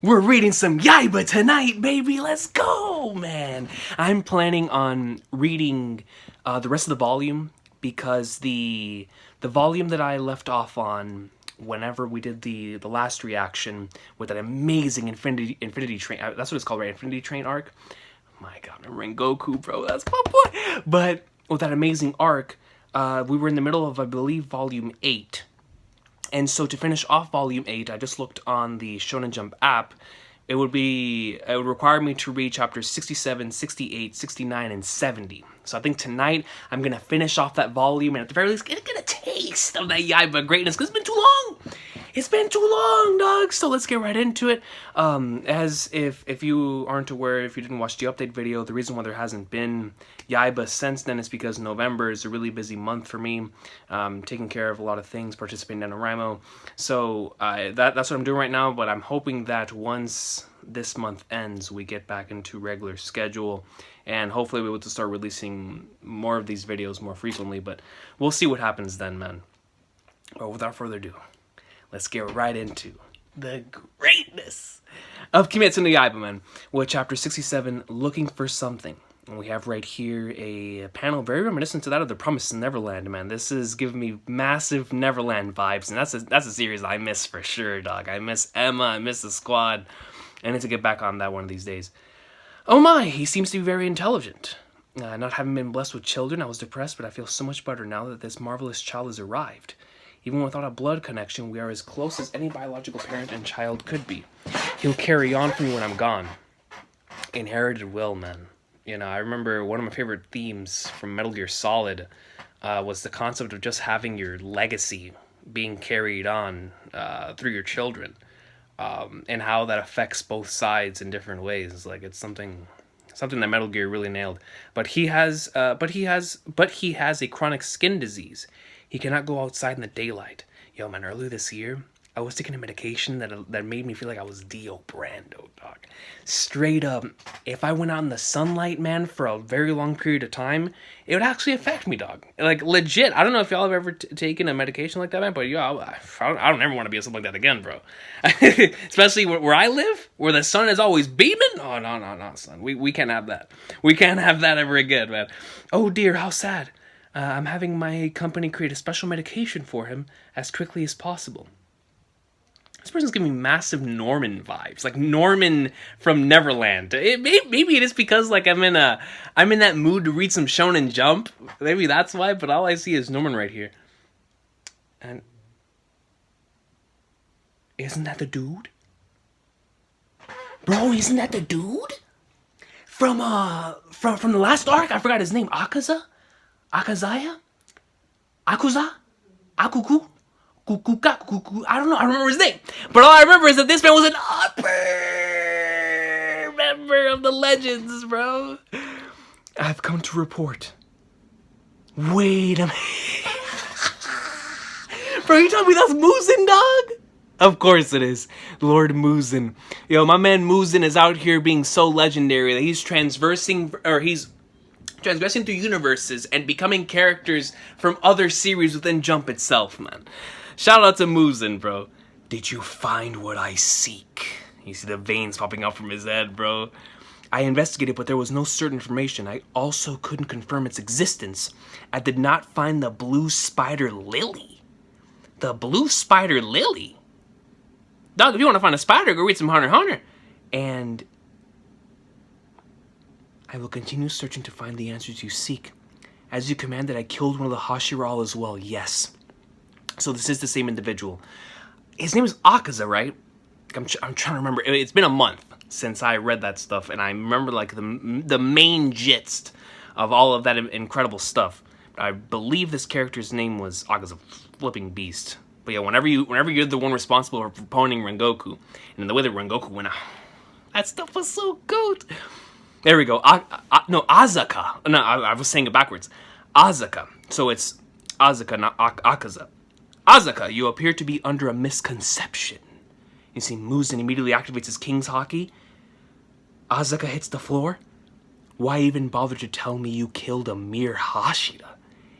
We're reading some Yaiba tonight, baby. Let's go, man. I'm planning on reading the rest of the volume because the volume that I left off on whenever we did the last reaction with that amazing Infinity Train. That's what it's called, right? Infinity Train arc. My God, I'm Rengoku, bro. That's my boy. But with that amazing arc, we were in the middle of, I believe, volume 8. And so to finish off Volume 8, I just looked on the Shonen Jump app. It would require me to read chapters 67, 68, 69, and 70. So I think tonight I'm going to finish off that volume and at the very least get a taste of that Yaiba greatness because it's been too long. It's been too long, dog. So let's get right into it. As if you aren't aware, if you didn't watch the update video, the reason why there hasn't been Yaiba since then is because November is a really busy month for me, taking care of a lot of things, participating in NaNoWriMo. So that's what I'm doing right now, but I'm hoping that once this month ends, we get back into regular schedule, and hopefully we'll be able to start releasing more of these videos more frequently, but we'll see what happens then, man. But without further ado, let's get right into the greatness of Kimetsu no Yaiba, man, with chapter 67, Looking for Something. And we have right here a panel very reminiscent to that of The Promised Neverland, man. This is giving me massive Neverland vibes, and that's a series I miss for sure, dog. I miss Emma, I miss the squad. I need to get back on that one of these days. Oh my, he seems to be very intelligent. Not having been blessed with children, I was depressed, but I feel so much better now that this marvelous child has arrived. Even without a blood connection, we are as close as any biological parent and child could be. He'll carry on for me when I'm gone. Inherited will, man. You know, I remember one of my favorite themes from Metal Gear Solid was the concept of just having your legacy being carried on through your children, and how that affects both sides in different ways. Like, it's something that Metal Gear really nailed. But he has a chronic skin disease. He cannot go outside in the daylight. Yo, man, earlier this year, I was taking a medication that made me feel like I was Dio Brando, dog. Straight up, if I went out in the sunlight, man, for a very long period of time, it would actually affect me, dog. Like, legit. I don't know if y'all have ever taken a medication like that, man, but yo, I don't ever want to be something like that again, bro. Especially where I live, where the sun is always beaming. Oh, no, son. We can't have that. We can't have that ever again, man. Oh, dear, how sad. I'm having my company create a special medication for him as quickly as possible. This person's giving me massive Norman vibes, like Norman from Neverland. Maybe it is because like I'm in that mood to read some Shonen Jump. Maybe that's why. But all I see is Norman right here. And isn't that the dude, bro? Isn't that the dude from the last arc? I forgot his name. Akazaya? Akuza? Akuku? Kukuka? I don't know. I don't remember his name. But all I remember is that this man was an upper member of the Legends, bro. I've come to report. Wait a minute. Bro, you telling me that's Muzin, dog? Of course it is. Lord Muzin. Yo, my man Muzin is out here being so legendary that he's transgressing through universes and becoming characters from other series within Jump itself, man. Shout out to Muzin, bro. Did you find what I seek? You see the veins popping out from his head, bro. I investigated, but there was no certain information. I also couldn't confirm its existence. I did not find the blue spider lily. The blue spider lily? Dog, if you want to find a spider, go read some Hunter x Hunter. And I will continue searching to find the answers you seek. As you commanded, I killed one of the Hashira all as well, yes. So this is the same individual. His name is Akaza, right? I'm trying to remember. It's been a month since I read that stuff, and I remember like the main gist of all of that incredible stuff. I believe this character's name was Akaza, flipping beast. But yeah, whenever you're the one responsible for proponing Rengoku, and the way that Rengoku went out, that stuff was so good. There we go. Azaka. No, I was saying it backwards. Azaka. So it's Azaka, not Akaza. Azaka, you appear to be under a misconception. You see, Muzin immediately activates his King's Haki. Azaka hits the floor. Why even bother to tell me you killed a mere Hashira?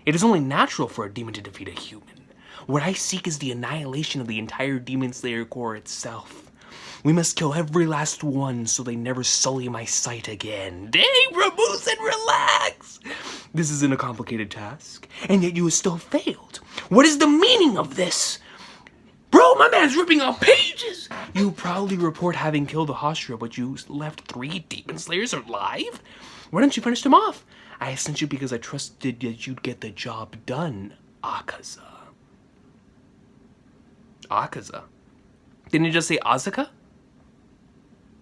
It is only natural for a demon to defeat a human. What I seek is the annihilation of the entire Demon Slayer Corps itself. We must kill every last one so they never sully my sight again. Dang, Muzin, relax! This isn't a complicated task, and yet you have still failed. What is the meaning of this? Bro, my man's ripping off pages! You proudly report having killed the Hashira, but you left 3 Demon Slayers alive? Why didn't you finish them off? I sent you because I trusted that you'd get the job done, Akaza. Akaza? Didn't you just say Asuka?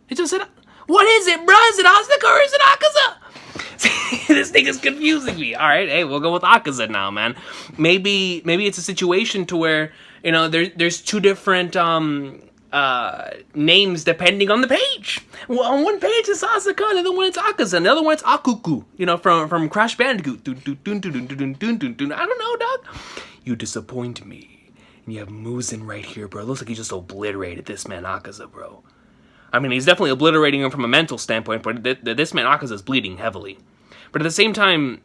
It just said... What is it, bruh? Is it Asuka or is it Akaza? This thing is confusing me. Alright, hey, we'll go with Akaza now, man. Maybe it's a situation to where, you know, there's 2 different names depending on the page. Well, on one page it's Asuka, the other one it's Akaza, and the other one it's Akuku. You know, from Crash Bandicoot. I don't know, dog. You disappoint me. And you have Muzin right here, bro. It looks like he just obliterated this man Akaza, bro. I mean, he's definitely obliterating him from a mental standpoint, but this man Akaza is bleeding heavily. But at the same time,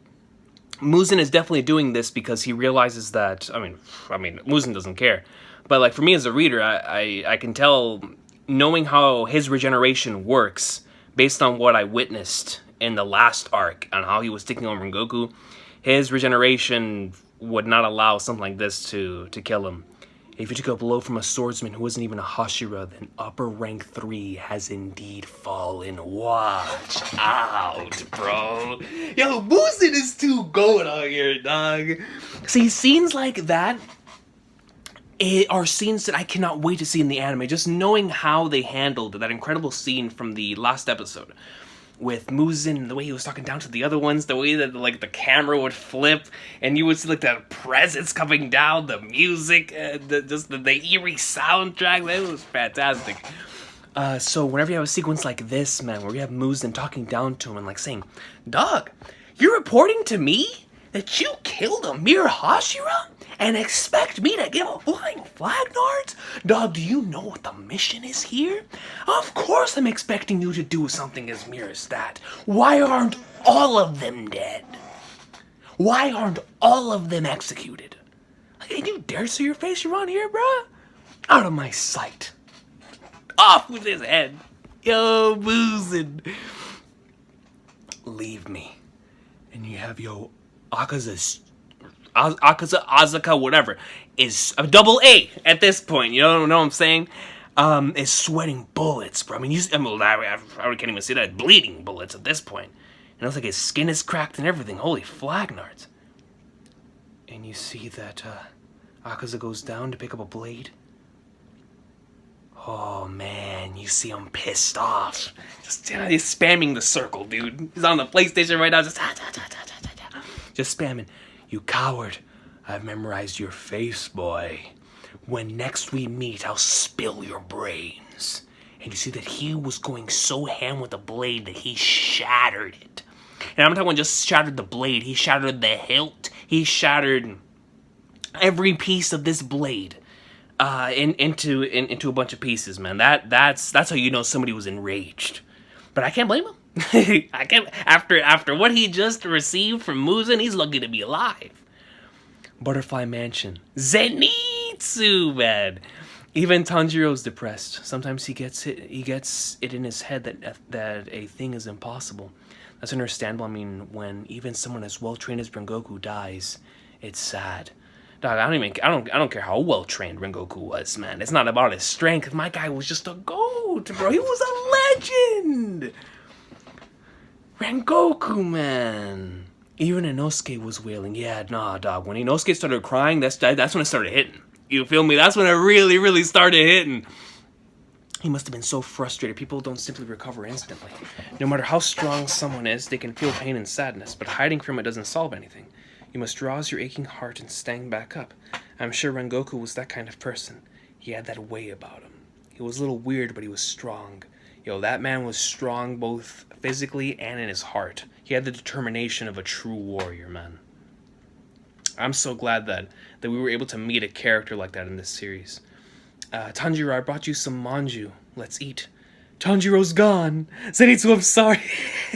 Muzin is definitely doing this because he realizes that, I mean, Muzin doesn't care. But like for me as a reader, I can tell, knowing how his regeneration works, based on what I witnessed in the last arc, on how he was taking on Rengoku, his regeneration would not allow something like this to kill him. If you took a blow from a swordsman who wasn't even a Hashira, then upper rank 3 has indeed fallen. Watch out, bro. Yo, Muzin is too gold out here, dog. See, scenes like that are scenes that I cannot wait to see in the anime. Just knowing how they handled that incredible scene from the last episode. With Muzin, the way he was talking down to the other ones, the way that like the camera would flip, and you would see like the presence coming down, the music, the eerie soundtrack. That was fantastic. So whenever you have a sequence like this, man, where you have Muzin talking down to him and like saying, "Dog, you're reporting to me that you killed a mere Hashira and expect me to give a flying flag, Nards? Dog, do you know what the mission is here? Of course I'm expecting you to do something as mere as that. Why aren't all of them dead? Why aren't all of them executed? Like, and you dare see your face around here, bruh? Out of my sight. Off with his head. Yo, Muzin. Leave me. And you have your Akaza, Asuka, whatever, is a double A at this point. You know what I'm saying? Is sweating bullets, bro. I mean, I can't even see that, bleeding bullets at this point. And it looks like his skin is cracked and everything. Holy flagnards. And you see that Akaza goes down to pick up a blade. Oh man, you see him pissed off. He's spamming the circle, dude. He's on the PlayStation right now, just spamming. You coward. I've memorized your face, boy. When next we meet, I'll spill your brains. And you see that he was going so ham with the blade that he shattered it. And I'm not talking just shattered the blade. He shattered the hilt. He shattered every piece of this blade into a bunch of pieces, man. That's how you know somebody was enraged. But I can't blame him. I can't. After what he just received from Muzin, he's lucky to be alive. Butterfly Mansion. Zenitsu, man. Even Tanjiro's depressed. Sometimes he gets it in his head that a thing is impossible. That's understandable. I mean, when even someone as well trained as Rengoku dies, it's sad. Dog, I don't care how well trained Rengoku was, man. It's not about his strength. My guy was just a goat, bro. He was a legend. Rengoku, man. Even Inosuke was wailing. Yeah, nah, dog. When Inosuke started crying, that's when it started hitting. You feel me? That's when it really, really started hitting. He must have been so frustrated. People don't simply recover instantly. No matter how strong someone is, they can feel pain and sadness, but hiding from it doesn't solve anything. You must rouse your aching heart and stand back up. I'm sure Rengoku was that kind of person. He had that way about him. He was a little weird, but he was strong. Yo, that man was strong both physically and in his heart. He had the determination of a true warrior, man. I'm so glad that we were able to meet a character like that in this series. Tanjiro, I brought you some manju. Let's eat. Tanjiro's gone. Zenitsu, I'm sorry.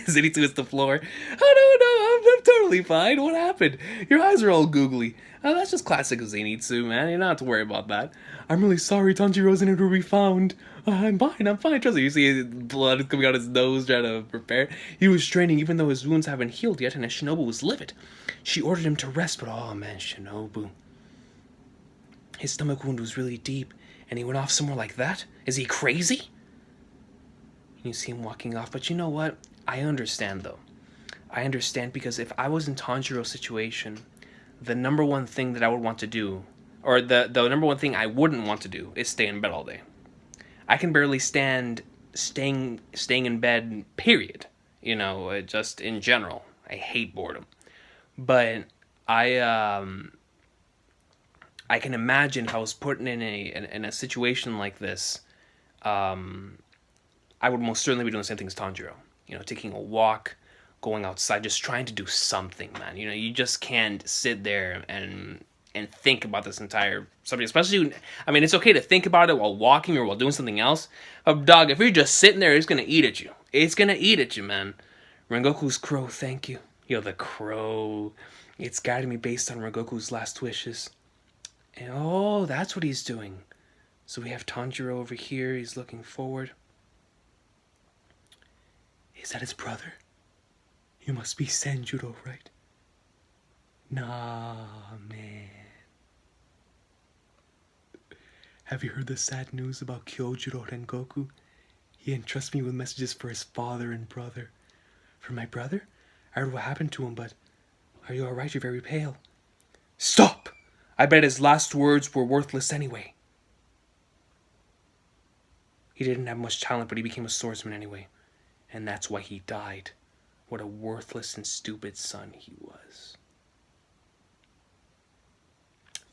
Zenitsu hits the floor. Oh, no, I'm totally fine. What happened? Your eyes are all googly. Oh, that's just classic Zenitsu, man. You don't have to worry about that. I'm really sorry Tanjiro's in it will be found. I'm fine, trust me. You see blood coming out his nose trying to prepare. He was training even though his wounds haven't healed yet, and his Shinobu was livid. She ordered him to rest, but oh man, Shinobu. His stomach wound was really deep, and he went off somewhere like that? Is he crazy? You see him walking off, but you know what? I understand though. I understand because if I was in Tanjiro's situation, the number one thing that I would want to do, or the number one thing I wouldn't want to do, is stay in bed all day. I can barely stand staying in bed, period. You know, just in general. I hate boredom. But I can imagine if I was put in a situation like this, I would most certainly be doing the same thing as Tanjiro. You know, taking a walk, going outside, just trying to do something, man. You know, you just can't sit there and think about this entire subject. Especially, I mean, it's okay to think about it while walking or while doing something else. But dog, if you're just sitting there, it's gonna eat at you. It's gonna eat at you, man. Rengoku's crow, thank you. Yo, the crow. It's guiding me based on Rengoku's last wishes. And oh, that's what he's doing. So we have Tanjiro over here. He's looking forward. Is that his brother? You must be Senjuro, right? Nah, man. Have you heard the sad news about Kyojuro Rengoku? He entrusts me with messages for his father and brother. For my brother? I heard what happened to him, but... Are you alright? You're very pale. Stop! I bet his last words were worthless anyway. He didn't have much talent, but he became a swordsman anyway. And that's why he died. What a worthless and stupid son he was.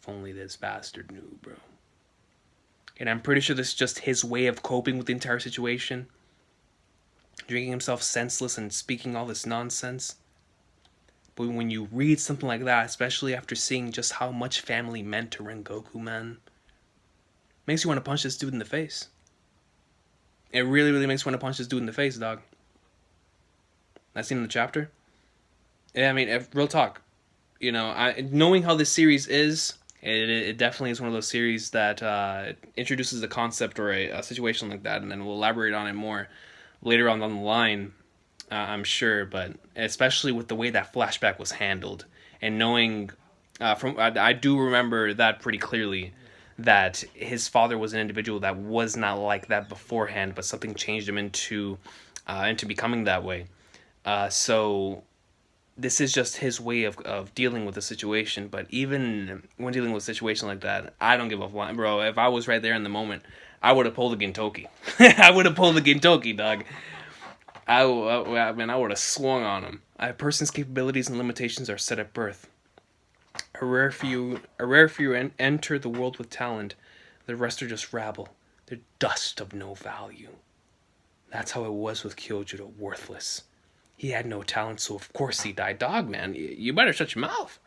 If only this bastard knew, bro. And I'm pretty sure this is just his way of coping with the entire situation. Drinking himself senseless and speaking all this nonsense. But when you read something like that, especially after seeing just how much family meant to Rengoku, man, makes you want to punch this dude in the face. It really, really makes you want to punch this dude in the face, dog. That scene in the chapter? Yeah, I mean, real talk. You know, knowing how this series is, it definitely is one of those series that introduces a concept or a situation like that, and then we'll elaborate on it more later on down the line, I'm sure. But especially with the way that flashback was handled, and knowing I do remember that pretty clearly, that his father was an individual that was not like that beforehand, but something changed him into becoming that way. So this is just his way of dealing with the situation. But even when dealing with a situation like that, I don't give a fuck, bro. If I was right there in the moment, I would have pulled the Gintoki. I would have pulled the Gintoki, dog. I would have swung on him. A person's capabilities and limitations are set at birth. A rare few enter the world with talent. The rest are just rabble. They're dust of no value. That's how it was with Kyojuro, worthless. He had no talent, so of course he died. Dog, man, you better shut your mouth.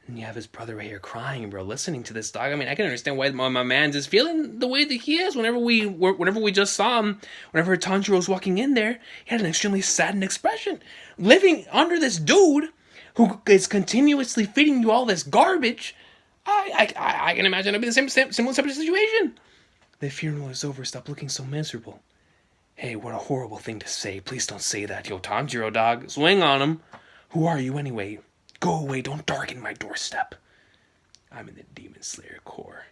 And you have his brother right here crying, bro, listening to this, dog. I mean, I can understand why my man's is feeling the way that he is. Whenever we just saw him, whenever Tanjiro was walking in there, he had an extremely saddened expression. Living under this dude who is continuously feeding you all this garbage, I can imagine it'd be the similar type of situation. The funeral is over. Stop looking so miserable. Hey, what a horrible thing to say. Please don't say that. Yo, Tanjiro, dog. Swing on him. Who are you anyway? Go away. Don't darken my doorstep. I'm in the Demon Slayer Corps.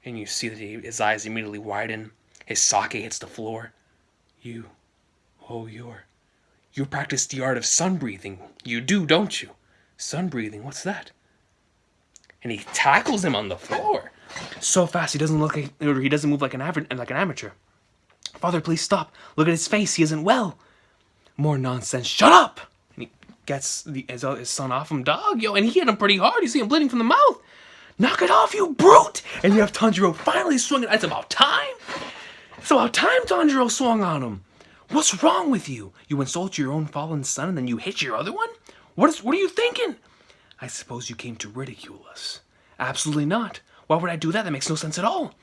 And you see that his eyes immediately widen. His sake hits the floor. You practice the art of sun breathing. You do, don't you? Sun breathing, what's that? And he tackles him on the floor. So fast he doesn't move like an amateur. Father, please stop. Look at his face. He isn't well. More nonsense. Shut up! And he gets his son off him. Dog, yo, and he hit him pretty hard. You see him bleeding from the mouth. Knock it off, you brute! And you have Tanjiro finally swinging. It's about time. It's about time Tanjiro swung on him. What's wrong with you? You insult your own fallen son and then you hit your other one? What are you thinking? I suppose you came to ridicule us. Absolutely not. Why would I do that? That makes no sense at all.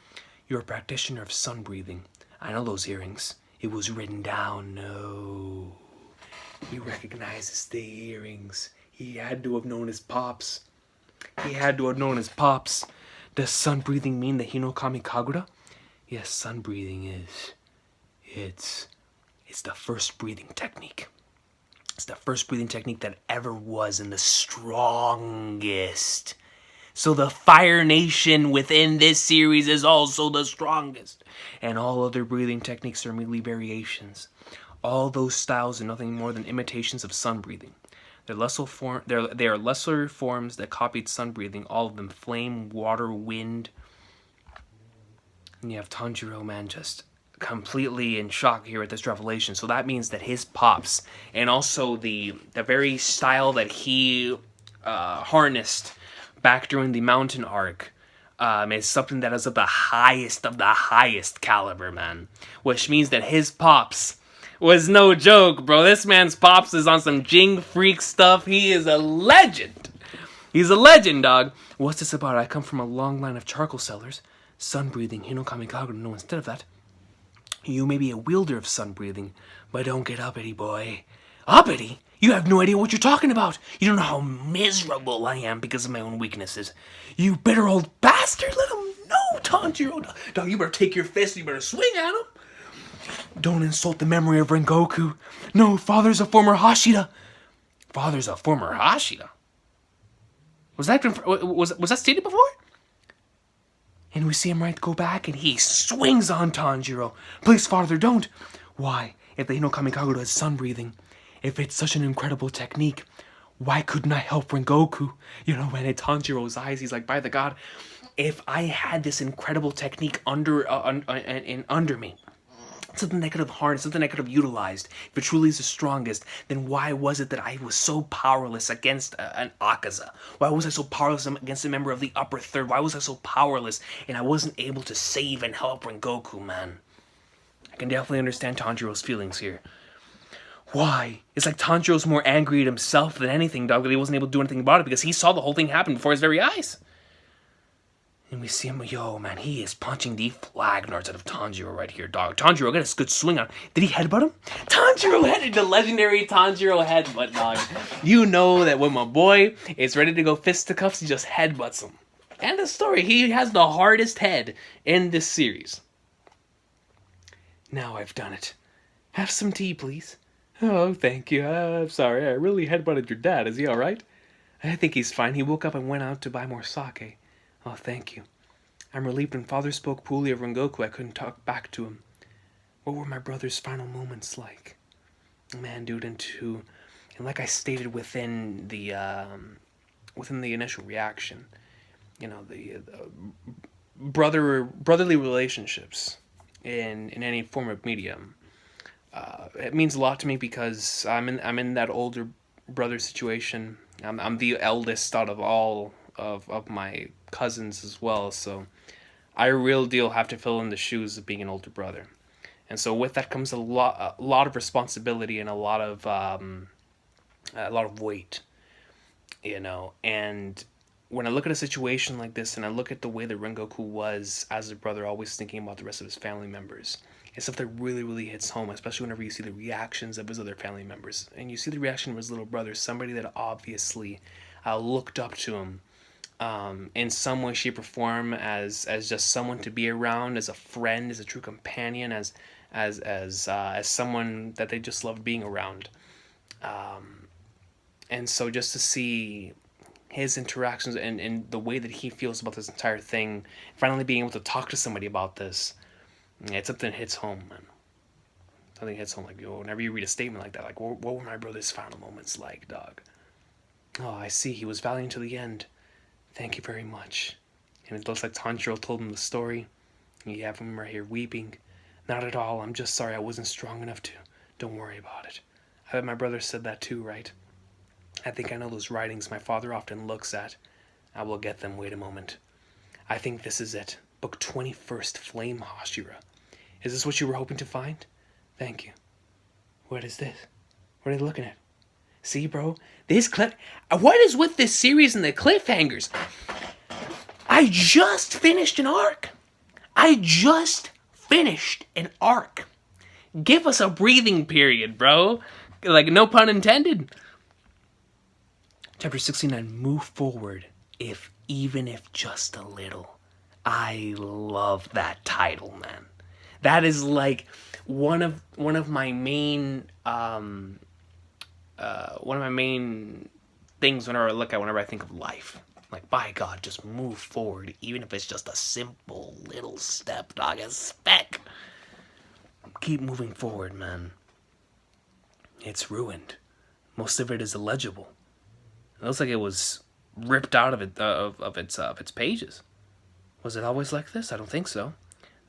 You're a practitioner of sun breathing. I know those earrings. It was written down. No. He recognizes the earrings. He had to have known his pops. Does sun breathing mean the Hinokami Kagura? Yes, sun breathing is. It's the first breathing technique. It's the first breathing technique that ever was, and the strongest. So the Fire Nation within this series is also the strongest. And all other breathing techniques are merely variations. All those styles are nothing more than imitations of sun breathing. They are lesser forms that copied sun breathing, all of them flame, water, wind. And you have Tanjiro, man, just completely in shock here at this revelation. So that means that his pops, and also the very style that he harnessed back during the mountain arc, is something that is of the highest caliber, man. Which means that his pops was no joke, bro. This man's pops is on some Jing Freak stuff. He is a legend. He's a legend, dog. What's this about? I come from a long line of charcoal sellers. Sun breathing, Hinokami Kagura. No, instead of that, you may be a wielder of sun breathing, but don't get uppity, boy. Uppity? You have no idea what you're talking about. You don't know how miserable I am because of my own weaknesses. You bitter old bastard. Let him know, Tanjiro. Dog, you better take your fist and you better swing at him. Don't insult the memory of Rengoku. No, father's a former Hashira. Father's a former Hashira? Was that stated before? And we see him go back, and he swings on Tanjiro. Please, father, don't. Why? If the Hinokami Kagura is sun breathing, if it's such an incredible technique, why couldn't I help Rengoku? You know, when in Tanjiro's eyes, he's like, by the god, if I had this incredible technique under me, something that I could have harnessed, something I could have utilized, if it truly is the strongest, then why was it that I was so powerless against an Akaza? Why was I so powerless against a member of the upper third? Why was I so powerless and I wasn't able to save and help Rengoku, man? I can definitely understand Tanjiro's feelings here. Why? It's like Tanjiro's more angry at himself than anything, dog, that he wasn't able to do anything about it because he saw the whole thing happen before his very eyes. And we see him, yo, man, he is punching the flag nards out of Tanjiro right here, dog. Tanjiro got a good swing on him. Did he headbutt him? Tanjiro headed the legendary Tanjiro headbutt, dog. You know that when my boy is ready to go fisticuffs, he just headbutts him. And the story, he has the hardest head in this series. Now I've done it. Have some tea, please. Oh, thank you. I'm sorry, I really headbutted your dad. Is he alright? I think he's fine. He woke up and went out to buy more sake. Oh, thank you. I'm relieved when father spoke poorly of Rengoku, I couldn't talk back to him. What were my brother's final moments like? Man, dude, and like I stated within the initial reaction, you know, the brotherly relationships in any form of medium, it means a lot to me because I'm in that older brother situation. I'm the eldest out of all of my cousins as well, so I real deal have to fill in the shoes of being an older brother, and so with that comes a lot of responsibility and a lot of weight, you know. And when I look at a situation like this, and I look at the way that Rengoku was as a brother, always thinking about the rest of his family members, it's stuff that really hits home, especially whenever you see the reactions of his other family members, and you see the reaction of his little brother, somebody that obviously looked up to him. In some way, shape, or form, as just someone to be around, as a friend, as a true companion, as someone that they just loved being around, and so just to see his interactions and the way that he feels about this entire thing, finally being able to talk to somebody about this, it's something that hits home, man. Something hits home, like, yo, whenever you read a statement like that, like, what were my brother's final moments like, dog? Oh, I see, he was valiant to the end. Thank you very much. And it looks like Tanjiro told him the story. You have him right here weeping. Not at all. I'm just sorry I wasn't strong enough to. Don't worry about it. I bet my brother said that too, right? I think I know those writings my father often looks at. I will get them. Wait a moment. I think this is it. Book 21st, Flame Hashira. Is this what you were hoping to find? Thank you. What is this? What are you looking at? See, bro? What is with this series and the cliffhangers? I just finished an arc. Give us a breathing period, bro. Like, no pun intended. Chapter 69, move forward, even if just a little. I love that title, man. That is like one of my main one of my main things whenever I think of life. Like, by God, just move forward, even if it's just a simple little step, dog, a speck. Keep moving forward, man. It's ruined. Most of it is illegible. It looks like it was ripped out of its pages. Was it always like this? I don't think so.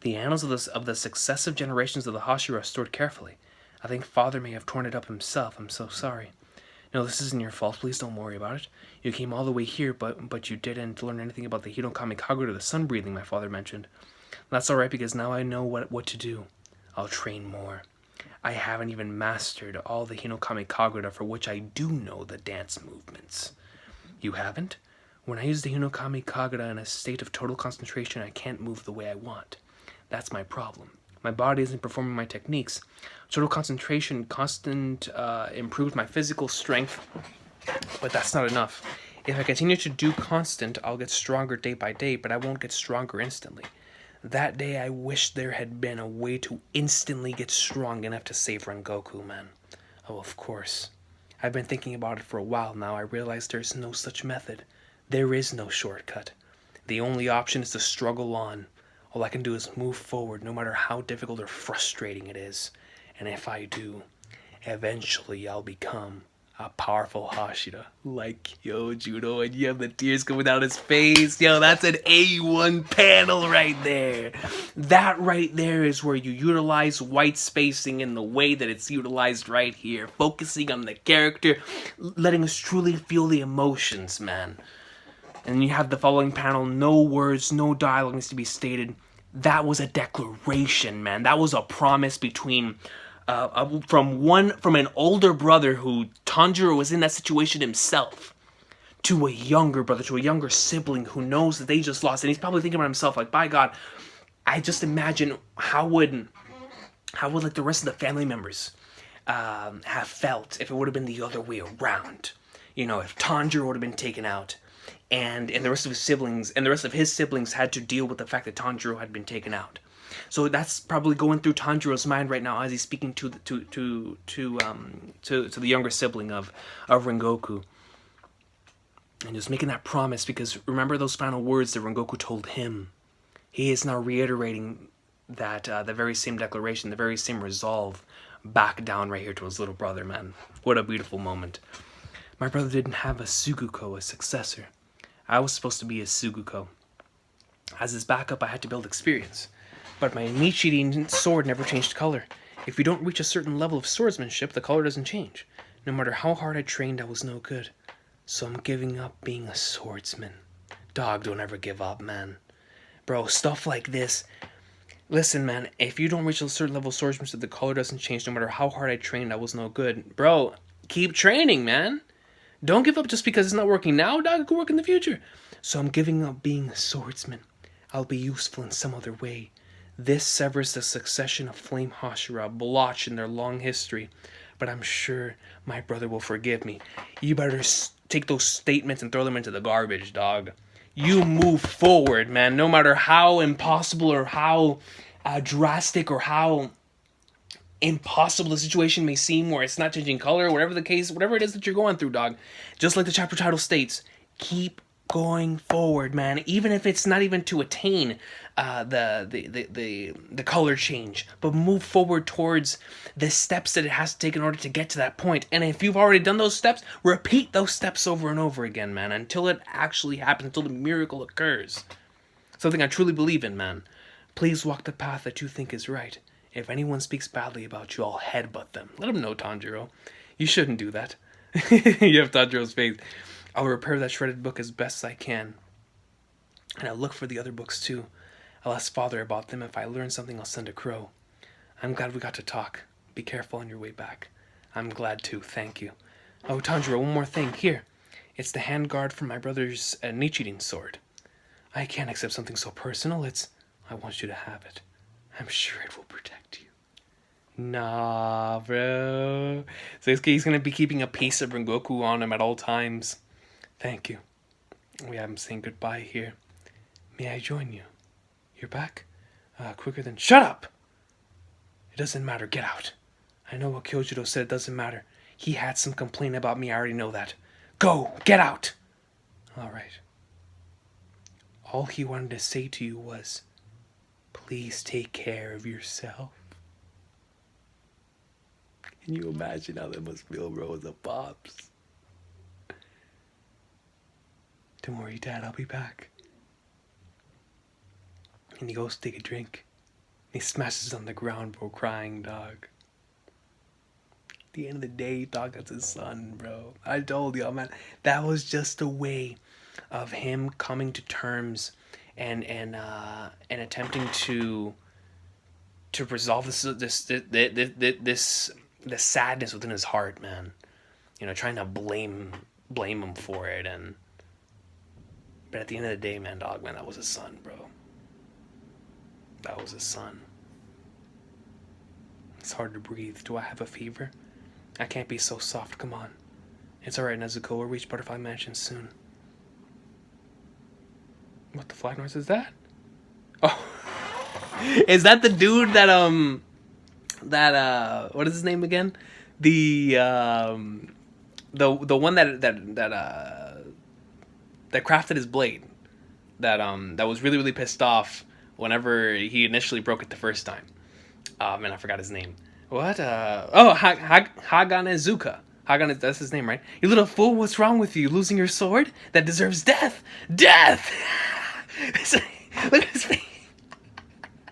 The annals of the successive generations of the Hashira are stored carefully. I think Father may have torn it up himself. I'm so sorry. No, this isn't your fault. Please don't worry about it. You came all the way here, but you didn't learn anything about the Hinokami Kagura, the sun breathing my father mentioned. That's alright, because now I know what to do. I'll train more. I haven't even mastered all the Hinokami Kagura, for which I do know the dance movements. You haven't? When I use the Hinokami Kagura in a state of total concentration, I can't move the way I want. That's my problem. My body isn't performing my techniques. Total concentration, improved my physical strength, but that's not enough. If I continue to do constant, I'll get stronger day by day, but I won't get stronger instantly. That day, I wish there had been a way to instantly get strong enough to save Rengoku, man. Oh, of course. I've been thinking about it for a while now. I realize there's no such method. There is no shortcut. The only option is to struggle on. All I can do is move forward, no matter how difficult or frustrating it is. And if I do, eventually I'll become a powerful Hashira. Like, yo, Judo, and you have the tears coming down his face. Yo, that's an A1 panel right there. That right there is where you utilize white spacing in the way that it's utilized right here. Focusing on the character, letting us truly feel the emotions, man. And you have the following panel, no words, no dialogue needs to be stated. That was a declaration, man. That was a promise between from an older brother who Tanjiro was in that situation himself, to a younger brother, to a younger sibling who knows that they just lost, and he's probably thinking about himself like, by God, I just imagine how would like the rest of the family members have felt if it would have been the other way around. You know, if Tanjiro would have been taken out, and the rest of his siblings had to deal with the fact that Tanjiro had been taken out. So that's probably going through Tanjiro's mind right now as he's speaking to the younger sibling of Rengoku, and just making that promise, because remember those final words that Rengoku told him. He is now reiterating that the very same declaration, the very same resolve, back down right here to his little brother, man. What a beautiful moment. My brother didn't have a Suguko, a successor. I was supposed to be a Suguko. As his backup, I had to build experience. But my Nichirin sword never changed color. If you don't reach a certain level of swordsmanship, the color doesn't change. No matter how hard I trained, I was no good. So I'm giving up being a swordsman. Dog, don't ever give up, man. Bro, stuff like this. Listen, man, if you don't reach a certain level of swordsmanship, the color doesn't change. No matter how hard I trained, I was no good. Bro, keep training, man. Don't give up just because it's not working now, dog. It could work in the future. So I'm giving up being a swordsman. I'll be useful in some other way. This severs the succession of Flame Hashira, blotched in their long history. But I'm sure my brother will forgive me. You better take those statements and throw them into the garbage, dog. You move forward, man. No matter how impossible or how drastic or how impossible the situation may seem, where it's not changing color, whatever the case, whatever it is that you're going through, dog. Just like the chapter title states, keep going forward, man. Even if it's not even to attain the color change, but move forward towards the steps that it has to take in order to get to that point. And if you've already done those steps, repeat those steps over and over again, man, until it actually happens, until the miracle occurs. Something I truly believe in, man. Please walk the path that you think is right. If anyone speaks badly about you, I'll headbutt them. Let them know, Tanjiro. You shouldn't do that. You have Tanjiro's face. I'll repair that shredded book as best I can. And I'll look for the other books too. I'll ask Father about them. If I learn something, I'll send a crow. I'm glad we got to talk. Be careful on your way back. I'm glad too, thank you. Oh, Tanjiro, one more thing. Here. It's the handguard from my brother's Nichirin sword. I can't accept something so personal. I want you to have it. I'm sure it will protect you. Nah, bro. So he's going to be keeping a piece of Rengoku on him at all times. Thank you. We haven't saying goodbye here. May I join you? You're back? Quicker than... Shut up! It doesn't matter. Get out. I know what Kyojido said. It doesn't matter. He had some complaint about me. I already know that. Go! Get out! Alright. All he wanted to say to you was, please take care of yourself. Can you imagine how that must feel, bro, as a pops? Don't worry, Dad, I'll be back. And he goes to take a drink. He smashes on the ground, bro, crying, dog. At the end of the day, dog, that's his son, bro. I told y'all, man, that was just a way of him coming to terms and attempting to resolve this sadness within his heart, man. You know, trying to blame him for it, but at the end of the day, man, dog, man, that was his son, bro. That was his son. It's hard to breathe. Do I have a fever? I can't be so soft. Come on. It's alright, Nezuko. We'll reach Butterfly Mansion soon. What the flag noise is that? Oh. Is that the dude that, what is his name again? The one that crafted his blade. That was really, really pissed off whenever he initially broke it the first time. Man, I forgot his name. What? Haganezuka. That's his name, right? You little fool, what's wrong with you? Losing your sword? That deserves death! Death! Look at his face.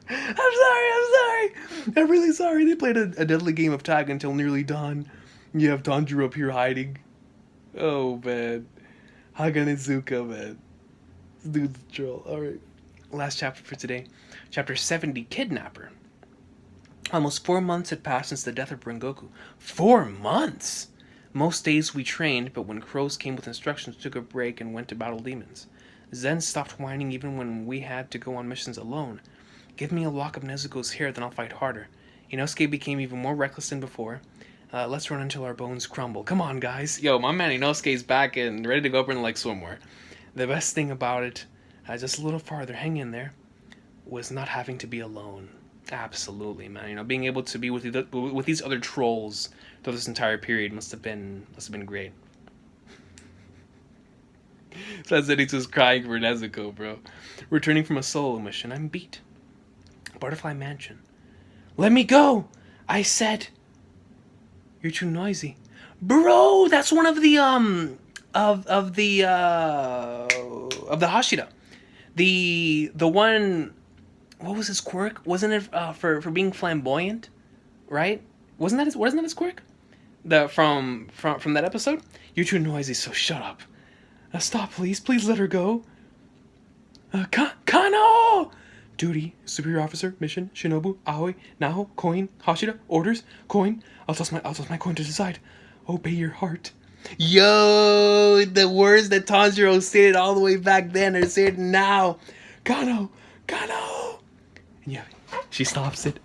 I'm sorry. I'm really sorry. They played a deadly game of tag until nearly dawn. You have Tanjiro up here hiding. Oh, man. Haganezuka, man. This dude's a troll. Alright. Last chapter for today. Chapter 70, Kidnapper. Almost 4 months had passed since the death of Rengoku. 4 months! Most days we trained, but when crows came with instructions, took a break and went to battle demons. Zen stopped whining even when we had to go on missions alone. Give me a lock of Nezuko's hair, then I'll fight harder. Inosuke became even more reckless than before. Let's run until our bones crumble. Come on, guys. Yo, my man Inosuke's back and ready to go up in like swimwear. The best thing about it, just a little farther, hang in there, was not having to be alone. Absolutely, man. You know, being able to be with these other trolls through this entire period must have been great. So Zenitsu's crying for Nezuko, bro. Returning from a solo mission, I'm beat. Butterfly Mansion. Let me go! I said. You're too noisy. Bro, that's one of the of the Hashira. The one, what was his quirk? Wasn't it for being flamboyant? Right? Wasn't that his quirk? From that episode? You're too noisy, so shut up. Stop, please. Please let her go. Kano! Duty, superior officer, mission, Shinobu, Aoi, Naho, coin, Hashira, orders, coin. I'll toss my coin to the side. Obey your heart. Yo, the words that Tanjiro said all the way back then are said now. Kano! And yeah, she stops it.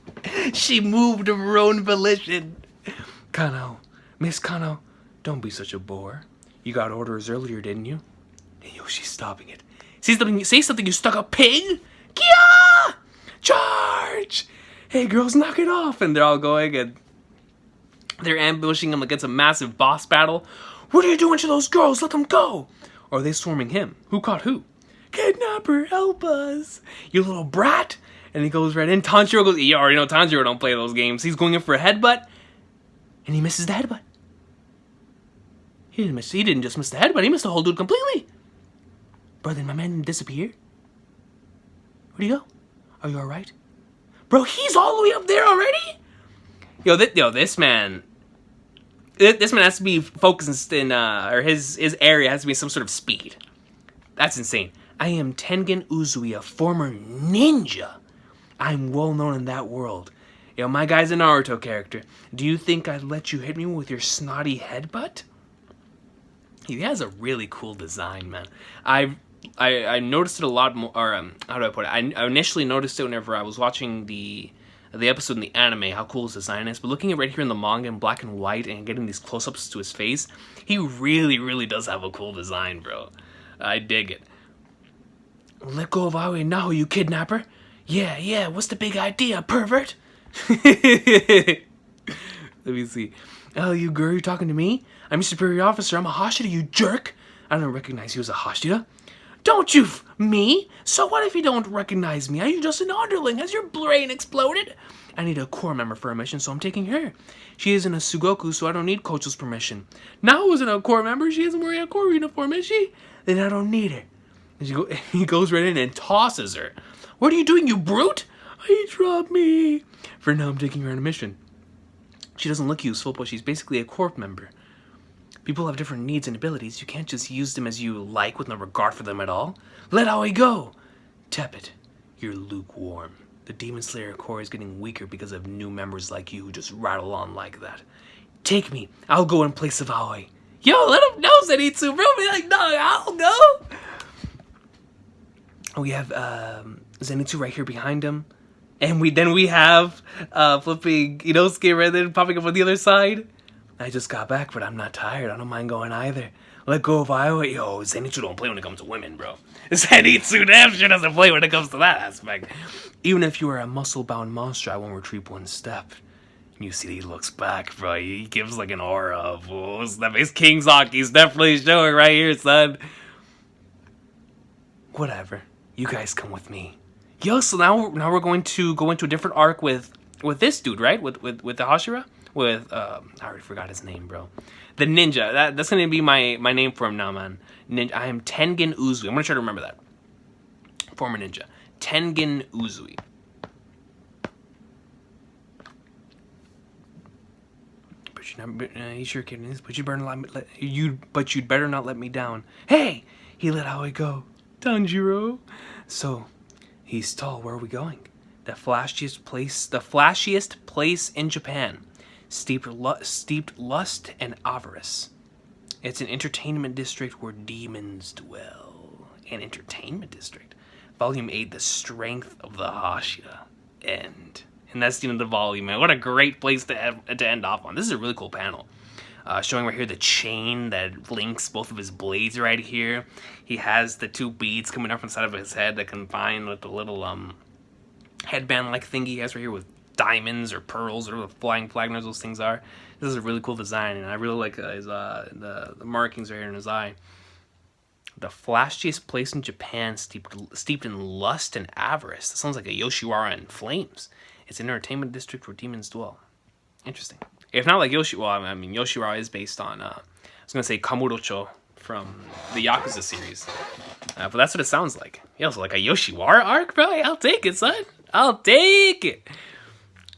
She moved of her own volition. Kano, Miss Kano, don't be such a bore. You got orders earlier, didn't you? And yo, she's stopping it. Say something, you stuck-up pig! Kia! Charge! Hey, girls, knock it off! And they're all going, and they're ambushing him against a massive boss battle. What are you doing to those girls? Let them go! Or are they swarming him? Who caught who? Kidnapper, help us! You little brat! And he goes right in. Tanjiro goes, you already know Tanjiro don't play those games. He's going in for a headbutt, and he misses the headbutt. He didn't just miss the headbutt, he missed the whole dude completely. Brother, my man didn't disappear. Where'd he go? Are you alright? Bro, he's all the way up there already? This man has to be focused in, or his area has to be some sort of speed. That's insane. I am Tengen Uzui, a former ninja. I'm well known in that world. Yo, my guy's a Naruto character. Do you think I'd let you hit me with your snotty headbutt? He has a really cool design, man. I noticed it a lot more, or how do I put it? I initially noticed it whenever I was watching the episode in the anime, how cool his design is. But looking at right here in the manga in black and white and getting these close-ups to his face, he really, really does have a cool design, bro. I dig it. Let go of Aoi now, you kidnapper. Yeah, what's the big idea, pervert? Let me see. Oh, you girl, you talking to me? I'm your superior officer. I'm a Hashira, you jerk. I don't recognize you as a Hashira. Don't you me? So what if you don't recognize me? Are you just an underling? Has your brain exploded? I need a corps member for a mission, so I'm taking her. She isn't a Sugoku, so I don't need Kocho's permission. Now isn't a corps member. She isn't wearing a corps uniform, is she? Then I don't need her. He goes right in and tosses her. What are you doing, you brute? He dropped me. For now, I'm taking her on a mission. She doesn't look useful, but she's basically a corps member. People have different needs and abilities. You can't just use them as you like with no regard for them at all. Let Aoi go. Tepid, you're lukewarm. The Demon Slayer Corps is getting weaker because of new members like you who just rattle on like that. Take me. I'll go in place of Aoi. Yo, let him know, Zenitsu, bro. Be like, no, I'll go. We have Zenitsu right here behind him. And we have flipping Inosuke right there popping up on the other side. I just got back, but I'm not tired. I don't mind going either. Let go of Aoi. Yo, Zenitsu don't play when it comes to women, bro. Zenitsu damn sure doesn't play when it comes to that aspect. Even if you are a muscle-bound monster, I won't retreat one step. You see, he looks back, bro. He gives like an aura of, his King's Hockey's definitely showing right here, son. Whatever. You guys come with me. Yo, so now we're going to go into a different arc with this dude, right? With the Hashira? With I already forgot his name, bro. The ninja. That's gonna be my name for him now, man. I am Tengen Uzui. I'm gonna try to remember that. Former ninja. Tengen Uzui. He's sure kidding this, but you'd better not let me down. Hey! He let Aoi go. Tanjiro. So, he's tall. Where are we going? The flashiest place in Japan. Steeped lust and avarice. It's an entertainment district where demons dwell. An entertainment district. Volume 8, The Strength of the Hashira. End. And that's the end of the volume, man. What a great place to end off on. This is a really cool panel. Showing right here the chain that links both of his blades right here. He has the two beads coming up from the side of his head that combine with the little headband-like thing he has right here with diamonds or pearls or the flying flagners those things are. This is a really cool design, and I really like his the markings right here in his eye. The flashiest place in Japan, steeped in lust and avarice. That sounds like a Yoshiwara in flames. It's an entertainment district where demons dwell. Interesting. If not like Yoshiwara, I mean Yoshiwara is based on I was gonna say Kamurocho from the Yakuza series, but that's what it sounds like. Yeah, so like a Yoshiwara arc, bro. I'll take it, son. I'll take it.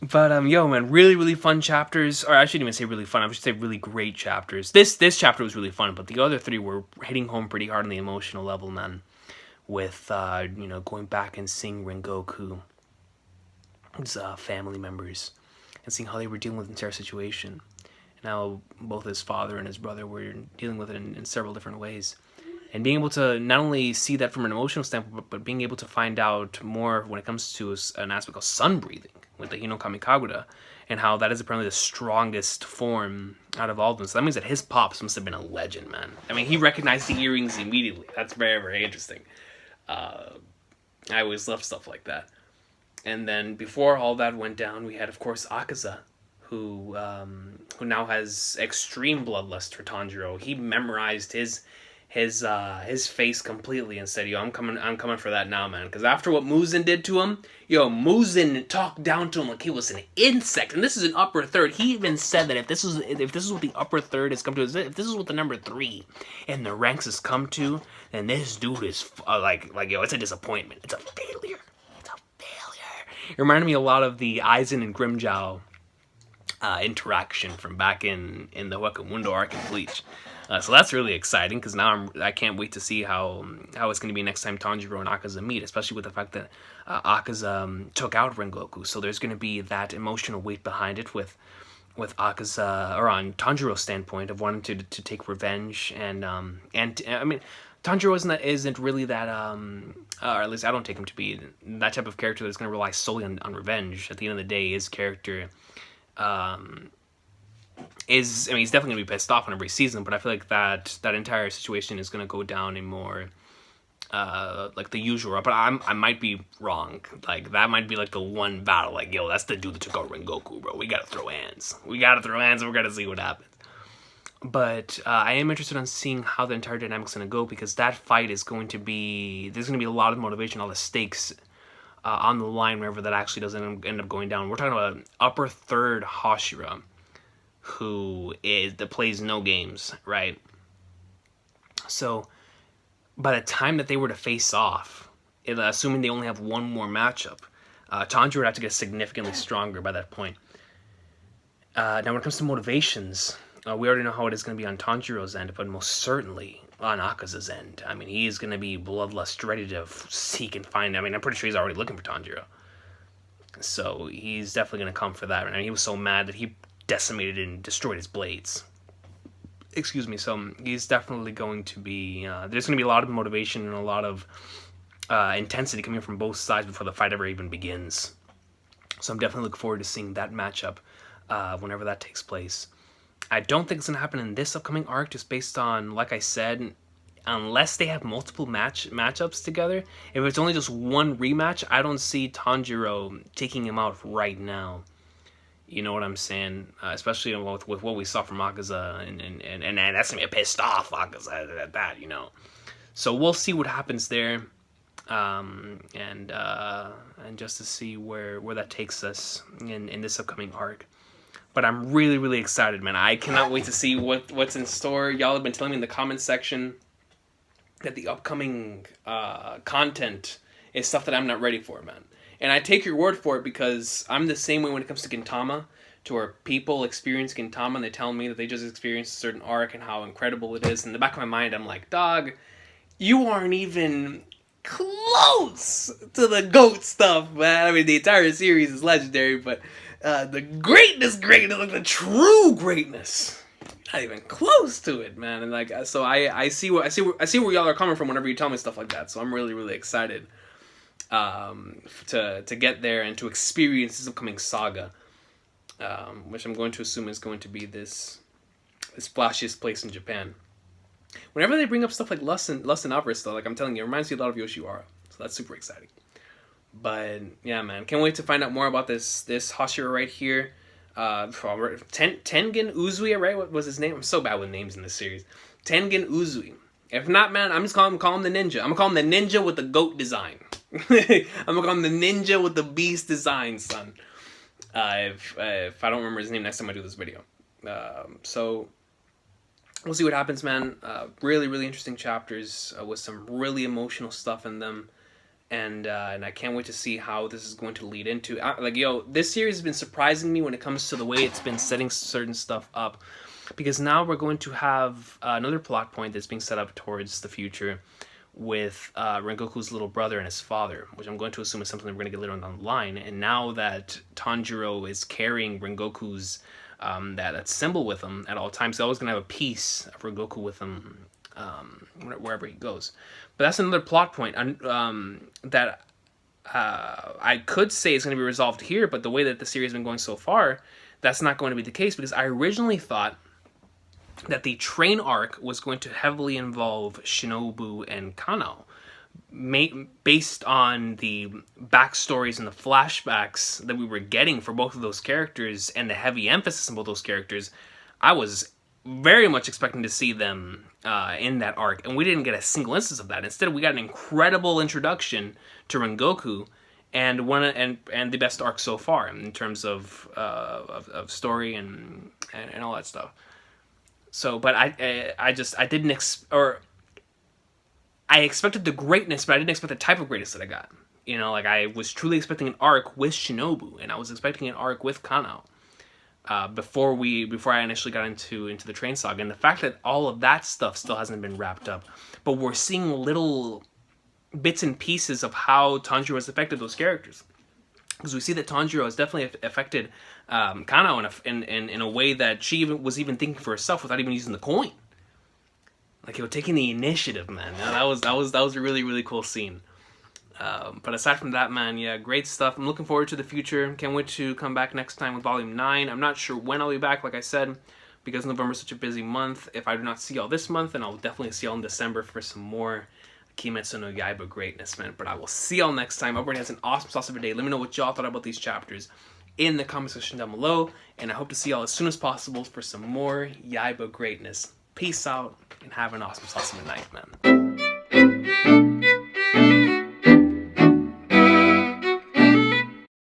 But yo, man, really fun chapters. Or I shouldn't even say really fun. I should say really great chapters. This chapter was really fun, but the other three were hitting home pretty hard on the emotional level, man. With going back and seeing Rengoku's family members and seeing how they were dealing with the entire situation, and how both his father and his brother were dealing with it in several different ways. And being able to not only see that from an emotional standpoint, but being able to find out more when it comes to an aspect of sun breathing with the Hinokami Kaguya, and how that is apparently the strongest form out of all of them. So that means that his pops must have been a legend, man. I mean, he recognized the earrings immediately. That's very interesting. I always love stuff like that. And then before all that went down, we had, of course, Akaza, who now has extreme bloodlust for Tanjiro. He memorized his face completely and said, yo, I'm coming for that now, man. Because after what Muzan did to him, Muzan talked down to him like he was an insect. And this is an upper third. He even said that if this is what the upper third has come to, if this is what the number 3 in the ranks has come to, then this dude is it's a disappointment. It's a failure. It's a failure. It reminded me a lot of the Aizen and Grimmjow interaction from back in the Wakamundo arc in Bleach. So that's really exciting, because now I can't wait to see how it's going to be next time Tanjiro and Akaza meet, especially with the fact that Akaza took out Rengoku. So there's going to be that emotional weight behind it with Akaza, or on Tanjiro's standpoint of wanting to take revenge, and I mean, Tanjiro isn't really that or at least I don't take him to be that type of character that's going to rely solely on revenge. At the end of the day, his character he's definitely going to be pissed off whenever he sees them, but I feel like that entire situation is going to go down a more like the usual, but I might be wrong. Like that might be like the one battle. Like, yo, that's the dude that took out Rengoku, bro. We gotta throw hands. We gotta throw hands. And we're gonna see what happens. But I am interested in seeing how the entire dynamic's gonna go, because that fight is going to be, there's gonna be a lot of motivation, all the stakes on the line whenever that actually doesn't end up going down. We're talking about an upper third Hashira that plays no games, right? So by the time that they were to face off, assuming they only have one more matchup, Tanjiro would have to get significantly stronger by that point. Now, when it comes to motivations, we already know how it is going to be on Tanjiro's end, but most certainly on Akaza's end. I mean, he's going to be bloodlust, ready to seek and find. I mean, I'm pretty sure he's already looking for Tanjiro. So he's definitely going to come for that. I mean, he was so mad that he decimated and destroyed his blades. Excuse me. So he's definitely going to be, there's going to be a lot of motivation and a lot of intensity coming from both sides before the fight ever even begins. So I'm definitely looking forward to seeing that matchup whenever that takes place. I don't think it's going to happen in this upcoming arc, just based on, like I said, unless they have multiple matchups together. If it's only just one rematch, I don't see Tanjiro taking him out right now. You know what I'm saying? Especially with what we saw from Akaza, and that's going to be a pissed off Akaza at that, you know. So we'll see what happens there, and just to see where that takes us in this upcoming arc. But I'm really, really excited, man. I cannot wait to see what's in store. Y'all have been telling me in the comments section that the upcoming content is stuff that I'm not ready for, man. And I take your word for it, because I'm the same way when it comes to Gintama, to where people experience Gintama and they tell me that they just experienced a certain arc and how incredible it is. In the back of my mind, I'm like, dog, you aren't even close to the GOAT stuff, man. I mean, the entire series is legendary, but the greatness, like the true greatness, not even close to it, man. And like, so I see where y'all are coming from whenever you tell me stuff like that. So I'm really, really excited to get there and to experience this upcoming saga, which I'm going to assume is going to be this splashiest place in Japan. Whenever they bring up stuff like Lust and Avarice, though, like I'm telling you, it reminds me a lot of Yoshiwara. So that's super exciting. But yeah, man, can't wait to find out more about this Hashira right here. Tengen Uzui, right? What was his name? I'm so bad with names in this series. Tengen Uzui. If not, man, I'm just call him the ninja. I'm gonna call him the ninja with the goat design. I'm gonna call him the ninja with the beast design, son. If I don't remember his name next time I do this video. So we'll see what happens, man. Really, really interesting chapters with some really emotional stuff in them. And I can't wait to see how this is going to lead into. Like, yo, this series has been surprising me when it comes to the way it's been setting certain stuff up. Because now we're going to have another plot point that's being set up towards the future with Rengoku's little brother and his father, which I'm going to assume is something we're going to get later on down the line. And now that Tanjiro is carrying Rengoku's that symbol with him at all times, he's always going to have a piece of Rengoku with him wherever he goes. But that's another plot point that I could say is going to be resolved here, but the way that the series has been going so far, that's not going to be the case, because I originally thought that the train arc was going to heavily involve Shinobu and Kanao, based on the backstories and the flashbacks that we were getting for both of those characters and the heavy emphasis on both those characters. I was very much expecting to see them in that arc, and we didn't get a single instance of that. Instead, we got an incredible introduction to Rengoku, and the best arc so far in terms of story and all that stuff. So, but I expected the greatness, but I didn't expect the type of greatness that I got. You know, like, I was truly expecting an arc with Shinobu, and I was expecting an arc with Kanao. Before I initially got into the train saga, and the fact that all of that stuff still hasn't been wrapped up, but we're seeing little bits and pieces of how Tanjiro has affected those characters, because we see that Tanjiro has definitely affected Kanao in a way that she was even thinking for herself without even using the coin. Like, he was taking the initiative, man. That was a really, really cool scene. But aside from that, man, yeah, great stuff. I'm looking forward to the future. Can't wait to come back next time with Volume 9. I'm not sure when I'll be back, like I said, because November is such a busy month. If I do not see y'all this month, then I'll definitely see y'all in December for some more Kimetsu no Yaiba greatness, man. But I will see y'all next time. Everybody has an awesome sauce of a day. Let me know what y'all thought about these chapters in the comment section down below. And I hope to see y'all as soon as possible for some more Yaiba greatness. Peace out and have an awesome sauce of a night, man.